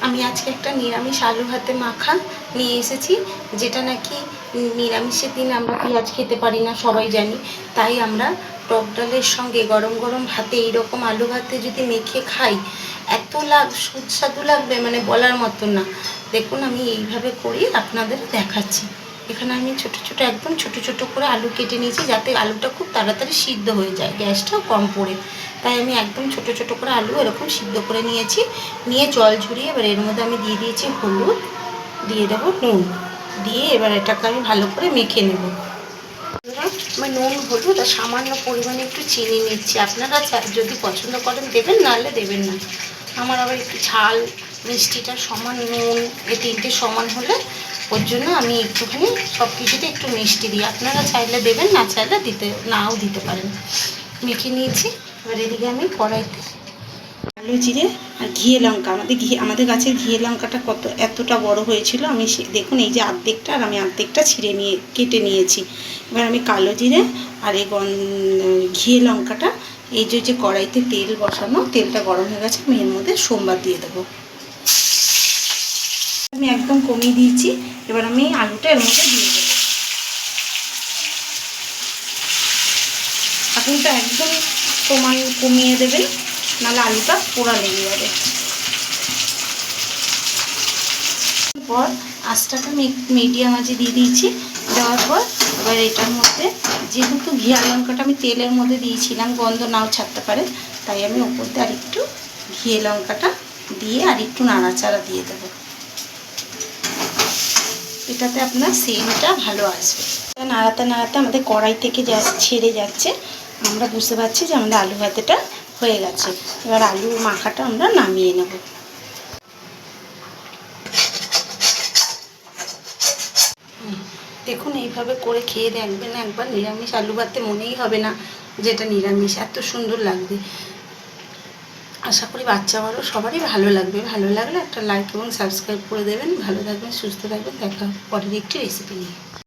আমি আজকে একটা নিরামিষ আলু ভাতে মাখা নিয়ে এসেছি, যেটা নাকি নিরামিষের দিন আমরা পেঁয়াজ খেতে পারি না সবাই জানি। তাই আমরা টক ডালের সঙ্গে গরম গরম ভাতে এইরকম আলু ভাতে যদি মেখে খাই, এত সুস্বাদু লাগবে মানে বলার মতো না। দেখুন আমি এইভাবে করি আপনাদের দেখাচ্ছি। এখানে আমি ছোট ছোট একদম ছোট ছোট করে আলু কেটে নিয়েছি, যাতে আলুটা খুব তাড়াতাড়ি সিদ্ধ হয়ে যায়, গ্যাসটাও কম পড়ে। তাই আমি একদম ছোট ছোট করে আলু এরকম সিদ্ধ করে নিয়েছি। নিয়ে জল ঝরিয়ে এবার এর মধ্যে আমি দিয়ে দিয়েছি হলুদ, দিয়ে দেবো নুন, দিয়ে এবার এটাকে আমি ভালো করে মেখে নেব। আমি নুন, হলুদ আর সামান্য পরিমাণে একটু চিনি নিচ্ছি। আপনারা যদি পছন্দ করেন দেবেন, নাহলে দেবেন না। আমার আবার একটু ঝাল মিষ্টিটা সমান, নুন এই তিনটে সমান হলে ওর জন্য আমি একটুখানি সব কিছুতে একটু মিষ্টি দিই। আপনারা চাইলে দেবেন, না চাইলে নাও দিতে পারেন। মেখে নিয়েছি। এবার এদিকে আমি কড়াইতে কালো জিরে আর ঘিয়ে লঙ্কা, আমাদের গাছের ঘিয়ে লঙ্কাটা এতটা বড় হয়েছিল, আমি দেখুন এই যে অর্ধেকটা, আর আমি অর্ধেকটা কেটে নিয়েছি। এবার আমি কালো জিরে আর এই ঘিয়ে লঙ্কাটা, এই যে কড়াইতে তেল বসানো, তেলটা গরম হয়ে গেছে, আমি এর মধ্যে সোমবার দিয়ে দেবো। আমি একদম কমিয়ে দিয়েছি। এবার আমি আলুটা এর মধ্যে দিয়ে দেবো। আপনি তো একদম সমান কমিয়ে দেবেন, নাহলে আলুটা পোড়া লেগে যাবে। পর আঁচটাকে মিডিয়াম আঁচে দিয়ে দিয়েছি। দেওয়ার পর এবার এটার মধ্যে, যেহেতু ঘিয়া লঙ্কাটা আমি তেলের মধ্যে দিয়েছিলাম, গন্ধ নাও ছাড়তে পারে, তাই আমি ওপর দিয়ে আরেকটু ঘিয়ে লঙ্কাটা দিয়ে আরেকটু নাড়াচাড়া দিয়ে দেবো। এটাতে আপনার সেন্টটা ভালো আসবে। নাড়াতে নাড়াতে আমাদের কড়াই থেকে ছেড়ে যাচ্ছে, আমরা বুঝতে পারছি যে আমাদের আলু ভাতেটা হয়ে গেছে। এবার আলু মাখাটা আমরা নামিয়ে নেব। দেখুন এইভাবে করে খেয়ে দেখবেন একবার, নিরামিষ আলু ভাতে মনেই হবে না যেটা নিরামিষ, এত সুন্দর লাগবে। আশা করি বাচ্চা বড় সবারই ভালো লাগবে। ভালো লাগলে একটা লাইক এবং সাবস্ক্রাইব করে দেবেন। ভালো থাকবেন, সুস্থ থাকবেন। দেখা পরের একটি রেসিপি নিয়ে।